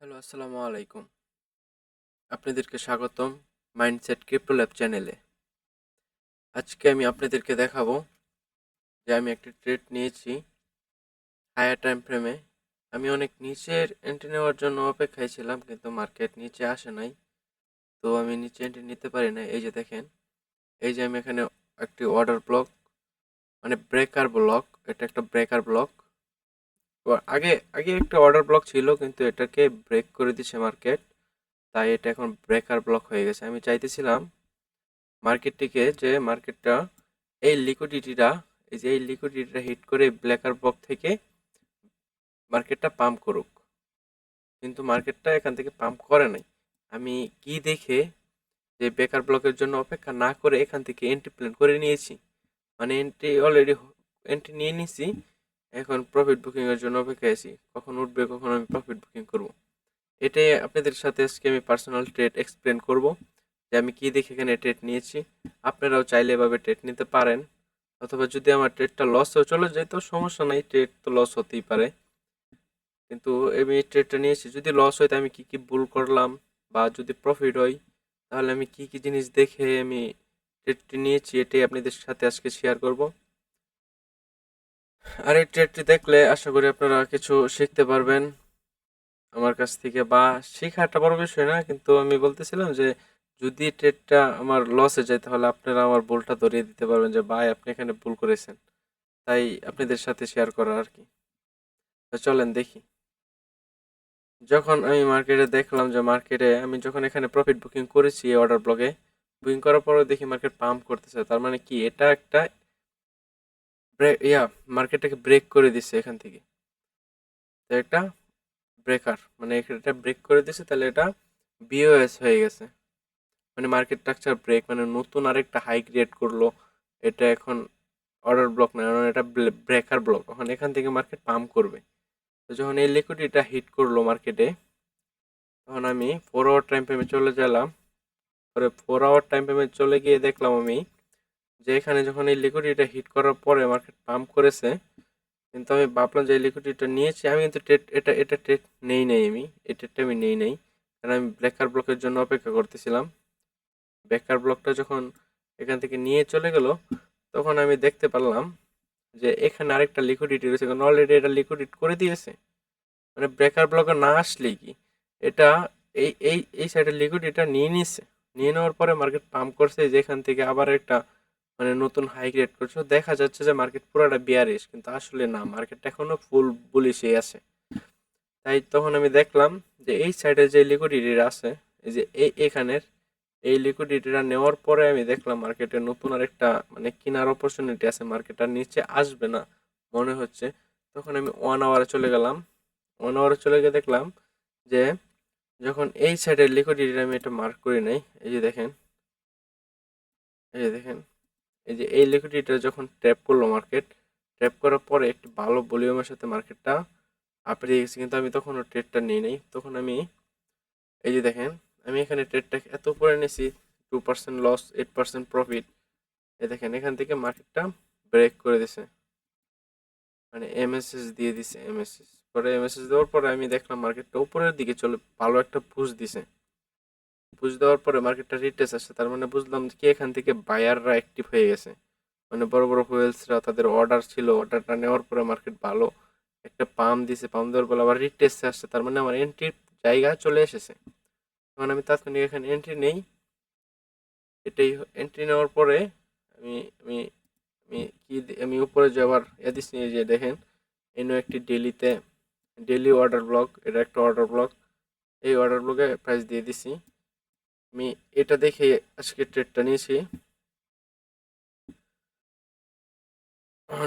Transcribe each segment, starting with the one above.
Hello, আসসালামু আলাইকুম। আপনাদেরকে স্বাগতম মাইন্ডসেট ক্রিপ্টো ল্যাব চ্যানেলে। আজকে আমি আপনাদেরকে দেখাবো যে আমি একটা ট্রেড নিয়েছি হায়ার টাইম ফ্রেমে। আমি অনেক নিচের এন্ট্রি নেওয়ার জন্য অপেক্ষায় ছিলাম, কিন্তু মার্কেট নিচে আসে নাই। তো আমি নিচে এন্ট্রি নিতে পারি না। এই যে দেখেন, এই যে আমি এখানে একটি অর্ডার ব্লক, মানে ব্রেকার ব্লক, এটা একটা ব্রেকার ব্লক। তো আগে আগে একটা অর্ডার ব্লক ছিল, কিন্তু এটাকে ব্রেক করে দিচ্ছে মার্কেট, তাই এটা এখন ব্রেকার ব্লক হয়ে গেছে। আমি চাইতেছিলাম মার্কেটটিকে, যে মার্কেটটা এই লিকুইডিটিটা হিট করে ব্ল্যাকার বক্স থেকে মার্কেটটা পাম্প করুক, কিন্তু মার্কেটটা এখান থেকে পাম্প করে নাই। আমি কি দেখে যে বেকার ব্লকের জন্য অপেক্ষা না করে এখান থেকে এন্ট্রি প্ল্যান করে নিয়েছি, মানে এন্ট্রি নিয়ে নিয়েছি। এখন প্রফিট বুকিং এর জন্য অপেক্ষায় আছি, কখন উঠবে কখন আমি প্রফিট বুকিং করব। এটাই আপনাদের সাথে আজকে আমি পার্সোনাল ট্রেড এক্সপ্লেন করব, যে আমি কি দেখে এখানে ট্রেড নিয়েছি। আপনারাও চাইলে এভাবে ট্রেড নিতে পারেন, অথবা যদি আমার ট্রেডটা লসও চলে যায় তো সমস্যা নাই, ট্রেড তো লস হতেই পারে। কিন্তু আমি ট্রেডটা নিয়েছি, যদি লস হয় তো আমি কি কি ভুল করলাম, বা যদি প্রফিট হয় তাহলে আমি কি কি জিনিস দেখে আমি ট্রেডটি নিয়েছি, এটাই আপনাদের সাথে আজকে শেয়ার করব। আর এই ট্রেডটি দেখলে আশা করি আপনারা কিছু শিখতে পারবেন আমার কাছ থেকে, বা শেখা একটা বড় বিষয় না, কিন্তু আমি বলতেছিলাম যে যদি ট্রেডটা আমার লসে যায় তাহলে আপনারা আমার ভুলটা ধরিয়ে দিতে পারবেন, যে ভাই আপনি এখানে ভুল করেছেন। তাই আপনাদের সাথে শেয়ার করা আর কি। তো চলেন দেখি। যখন আমি মার্কেটে দেখলাম যে মার্কেটে আমি যখন এখানে প্রফিট বুকিং করেছি এই অর্ডার ব্লকে, বুকিং করার পরে দেখি মার্কেট পাম্প করতেছে, তার মানে কি এটা একটা মার্কেটটাকে ব্রেক করে দিচ্ছে এখান থেকে। তো একটা ব্রেকার, মানে এটা ব্রেক করে দিচ্ছে, তাহলে এটা বিওএস হয়ে গেছে, মানে মার্কেট স্ট্রাকচার ব্রেক, মানে নতুন আরেকটা হাই ক্রিয়েট করলো। এটা এখন অর্ডার ব্লক না, কারণ এটা ব্রেকার ব্লক। এখন এখান থেকে মার্কেট পাম্প করবে। তো যখন এই লিকুইডিটিটা হিট করলো মার্কেটে, তখন আমি 4 আওয়ার টাইম ফ্রেমে চলে গেলাম। পরে 4 আওয়ার টাইম ফ্রেমে চলে গিয়ে দেখলাম আমি যে এখানে যখন এই লিকুইডিটিটা হিট করার পরে মার্কেট পাম্প করেছে, কিন্তু আমি ভাবলাম যে এই লিকুইডিটিটা নিয়েছি আমি, কিন্তু এটা ট্রেড নেই আমি, এই ট্রেডটা আমি নেই। কারণ আমি ব্রেকার ব্লকের জন্য অপেক্ষা করতেছিলাম। ব্রেকার ব্লকটা যখন এখান থেকে নিয়ে চলে গেল, তখন আমি দেখতে পারলাম যে এখানে আরেকটা লিকুইডিটি রয়েছে, কারণ অলরেডি এটা লিকুইডিট করে দিয়েছে। মানে ব্রেকার ব্লকে না আসলেই কি এটা এই সাইডের লিকুইডিটিটা নিয়ে নিচ্ছে। নিয়ে নেওয়ার পরে মার্কেট পাম্প করছে, যেখান থেকে আবার একটা মানে নতুন হাই ক্রিয়েট করছে। দেখা যাচ্ছে যে মার্কেট পুরোটা বিয়ারিশ, কিন্তু আসলে না, মার্কেট এখনো ফুল বুলিশই আছে। তাই তখন আমি দেখলাম যে এই সাইডে যে লিকুইডিটিটা আছে, এই যে এখানের এই লিকুইডিটিটা নেওয়ার পরে আমি দেখলাম মার্কেটে নতুন আরেকটা মানে কেনার অপরচুনিটি আছে, মার্কেটটা নিচে আসবে না মনে হচ্ছে। তখন আমি 1 আওয়ারে চলে গেলাম। 1 আওয়ারে চলে গিয়ে দেখলাম যে যখন এই সাইডের লিকুইডিটি আমি এটা মার্ক করি নাই, এই যে দেখেন, এই যে দেখেন, এই যে এই লিকুইডিটিটা যখন ট্যাপ করলো মার্কেট, ট্যাপ করার পরে একটি ভালো ভলিউমের সাথে মার্কেটটা আপে দিয়ে গেছে, কিন্তু আমি তখনও ট্রেডটা নিই নাই। তখন আমি এই যে দেখেন, আমি এখানে ট্রেডটা এত উপরে নিয়েছি, 2% লস, 8% প্রফিট। এই দেখেন এখান থেকে মার্কেটটা ব্রেক করে দিছে, মানে এমএসএস দিয়ে দিছে। এমএসএস পরে এমএসএস দেওয়ার পরে আমি দেখলাম মার্কেটটা উপরের দিকে চলে, ভালো একটা পুশ দিছে। পুশ দেওয়ার পরে মার্কেটটা রিটেস্ট আসছে, তার মানে বুঝলাম কি এখান থেকে বায়াররা অ্যাক্টিভ হয়ে গেছে। মানে বড় বড় হুয়েলসরা তাদের অর্ডার ছিল, অর্ডারটা নেওয়ার পরে মার্কেট ভালো একটা পাম্প দিছে, পাম্প দেওয়ার পরে আবার রিটেস্ট আসছে, তার মানে আমার এন্ট্রির জায়গা চলে এসেছে। তখন আমি তাৎক্ষণিক এখানে এন্ট্রি নেই। এটাই এন্ট্রি নেওয়ার পরে আমি আমি আমি আমি উপরে যাওয়ার দিচ্ছি। এই যে দেখেন, এনো একটি ডেলি অর্ডার ব্লক, এটা একটা অর্ডার ব্লক। এই অর্ডার ব্লকে প্রাইস দিয়ে দিছি। আমি এটা দেখে আজকে ট্রেডটা নিয়েছি।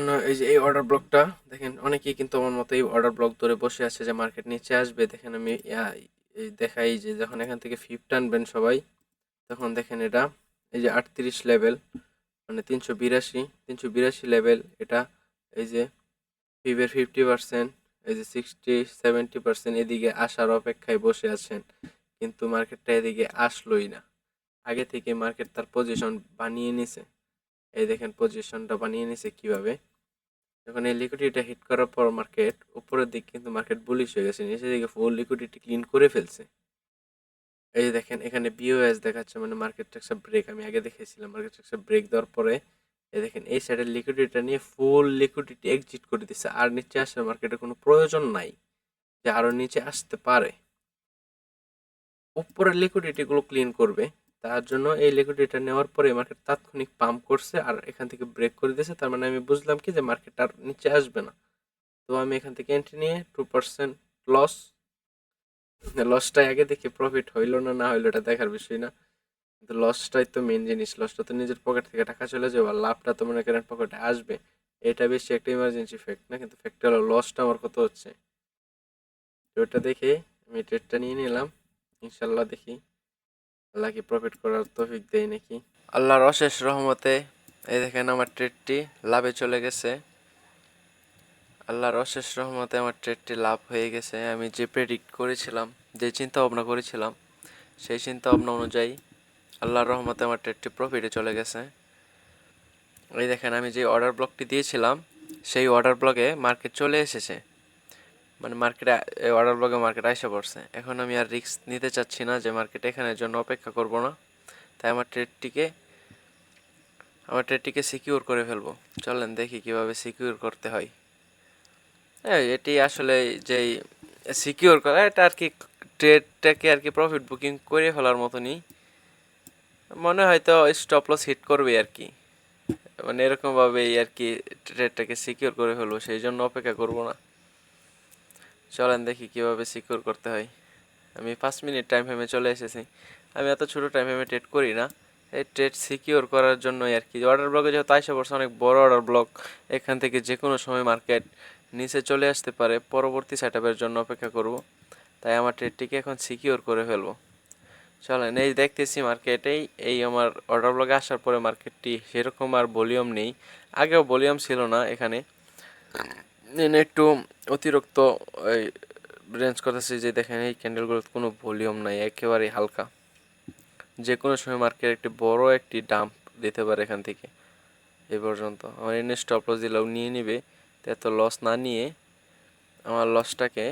না, এই যে এই অর্ডার ব্লকটা দেখেন, অনেকেই কিন্তু আমার মতো এই অর্ডার ব্লক ধরে বসে আছে যে মার্কেট নিচে আসবে। দেখেন আমি এই দেখাই যে যখন এখান থেকে ফিফ টানবেন সবাই, তখন দেখেন এটা এই যে 38 লেভেল, মানে 382 লেভেল এটা। এই যে ফিবের 50%, এই যে 60-70% এদিকে আসার অপেক্ষায় বসে আছেন, কিন্তু মার্কেটটা এদিকে আসলোই না। আগে থেকে মার্কেট তার পজিশন বানিয়ে নিছে। এই দেখেন পজিশনটা বানিয়ে নিছে কিভাবে, যখন এই লিকুইডিটিটা হিট করার পর মার্কেট উপরের দিক কিন্তু মার্কেট বুলিশ হয়ে গেছে, নিচের দিকে ফুল লিকুইডিটি ক্লিন করে ফেলছে। এই যে দেখেন এখানে বিওএস দেখাচ্ছে, মানে মার্কেট স্ট্রাকচার ব্রেক। আমি আগে দেখেছিলাম মার্কেট স্ট্রাকচার ব্রেক দেওয়ার পরে এই দেখেন এই সাইডের লিকুইডিটিটা নিয়ে ফুল লিকুইডিটি এক্সিট করে দিচ্ছে, আর নিচে আসার মার্কেটের কোনো প্রয়োজন নাই যে আরও নিচে আসতে পারে। উপরের লিকুইডিটিগুলো ক্লিন করবে, তার জন্য এই লিকুইডিটিটা নেওয়ার পরে মার্কেট তাৎক্ষণিক পাম্প করছে আর এখান থেকে ব্রেক করে দিয়েছে। তার মানে আমি বুঝলাম কি যে মার্কেট আর নিচে আসবে না। তো আমি এখান থেকে এন্ট্রি নিয়ে 2% লস, লসটাই আগে দেখি প্রফিট হইলো না না হইলো এটা দেখার বিষয় না, কিন্তু লসটাই তো মেন জিনিস। লসটা তো নিজের পকেট থেকে টাকা চলে যাবে, আর লাভটা তো মনে করেন পকেটে আসবে। এটা বেশি একটা ইমার্জেন্সি ফ্যাক্ট না, কিন্তু ফ্যাক্ট হলো লসটা আমার কত হচ্ছে। তো ওটা দেখে আমি ট্রেডটা নিয়ে নিলাম। ইনশাল্লাহ দেখি আল্লাহ কি প্রফিট করার তৌফিক দেয় নাকি। আল্লাহর অশেষ রহমতে এই দেখেন আমার ট্রেডটি লাভে চলে গেছে। আল্লাহর অশেষ রহমতে আমার ট্রেডটি লাভ হয়ে গেছে। আমি যে প্রেডিক্ট করেছিলাম, যে চিন্তা ভাবনা করেছিলাম, সেই চিন্তা ভাবনা অনুযায়ী আল্লাহর রহমতে আমার ট্রেডটি প্রফিটে চলে গেছে। এই দেখেন আমি যে অর্ডার ব্লকটি দিয়েছিলাম সেই অর্ডার ব্লকে মার্কেট চলে এসেছে, মানে মার্কেটে অর্ডার ব্লকে মার্কেট আইসা পড়ছে। এখন আমি আর রিস্ক নিতে চাচ্ছি না যে মার্কেট এখানের জন্য অপেক্ষা করব না, তাই আমার ট্রেডটিকে সিকিউর করে ফেলবো। চলেন দেখি কিভাবে সিকিউর করতে হয়। হ্যাঁ, এটি আসলে যেই সিকিউর করা, এটা আর কি ট্রেডটাকে আর কি প্রফিট বুকিং করে ফেলার মতনই মনে হয়তো স্টপ লস হিট করবে আর কি, মানে এরকমভাবেই আর কি ট্রেডটাকে সিকিউর করে ফেলবো, সেই জন্য অপেক্ষা করব না। চলেন দেখি কিভাবে সিকিউর করতে হয়। আমি 5 মিনিট টাইম ফ্রেমে চলে এসেছি। আমি এত ছোটো টাইম ফ্রেমে ট্রেড করি না, এই ট্রেড সিকিউর করার জন্যই আর কি। অর্ডার ব্লকে যেহেতু আইসা পড়ছে অনেক বড় অর্ডার ব্লক, এখান থেকে যে কোনো সময় মার্কেট নিচে চলে আসতে পারে, পরবর্তী সেটআপের জন্য অপেক্ষা করব। তাই আমার ট্রেডটিকে এখন সিকিউর করে ফেলবো। চলেন এই দেখতেছি মার্কেটেই এই আমার অর্ডার ব্লকে আসার পরে মার্কেটটি সেরকম আর ভলিউম নেই, আগেও ভলিউম ছিল না এখানে, একটু অতিরিক্ত ওই রেঞ্জ করতেছি। যে দেখেন এই ক্যান্ডেলগুলোর কোনো ভলিউম নাই, একেবারেই হালকা। যে কোনো সময় মার্কেট একটি বড় একটি ডাম্প দিতে পারে এখান থেকে। এই পর্যন্ত আমার এনে স্টপ লস দিলেও নিয়ে নিবে, এত লস না নিয়ে আমার লসটাকে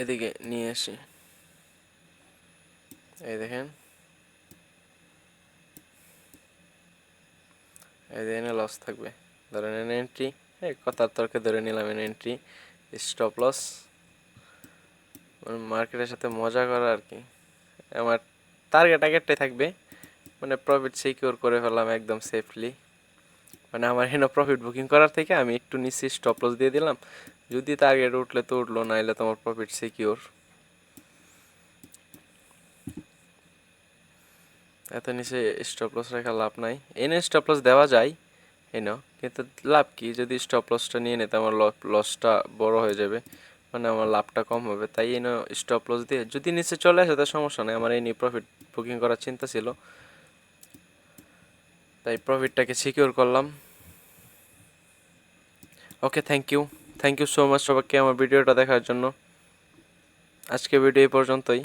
এদিকে নিয়ে আসি। এই দেখেন এই দেখেন লস থাকবে, ধরেন এনে এন্ট্রি, এই কথার তর্কে ধরে নিলাম এনে এন্ট্রি, স্টপ লস। মার্কেটের সাথে মজা করা আর কি। আমার টার্গেটটাই থাকবে, মানে প্রফিট সিকিউর করে ফেললাম একদম সেফলি। মানে আমার এখানে প্রফিট বুকিং করার থেকে আমি একটু নিচে স্টপ লস দিয়ে দিলাম, যদি টার্গেট উঠলে তো উঠলো, নাইলে তোমার প্রফিট সিকিউর। এত নিচে স্টপ লস রাখা লাভ নাই। এনে স্টপ লস দেওয়া যায় এনে, কিন্তু লাভ কি যদি স্টপ লসটা নিয়ে নিতে আমার লসটা বড় হয়ে যাবে, মানে আমার লাভটা কম হবে। তাই এনে স্টপ লস দিয়ে যদি নিচে চলে আসে তো সমস্যা নেই, আমার এই নিয়ে প্রফিট বুকিং করার চিন্তা ছিল, তাই প্রফিটটাকে সিকিউর করলাম। ওকে, থ্যাংক ইউ সো মাচ সবাইকে আমার ভিডিওটা দেখার জন্য। আজকে ভিডিও এই পর্যন্তই।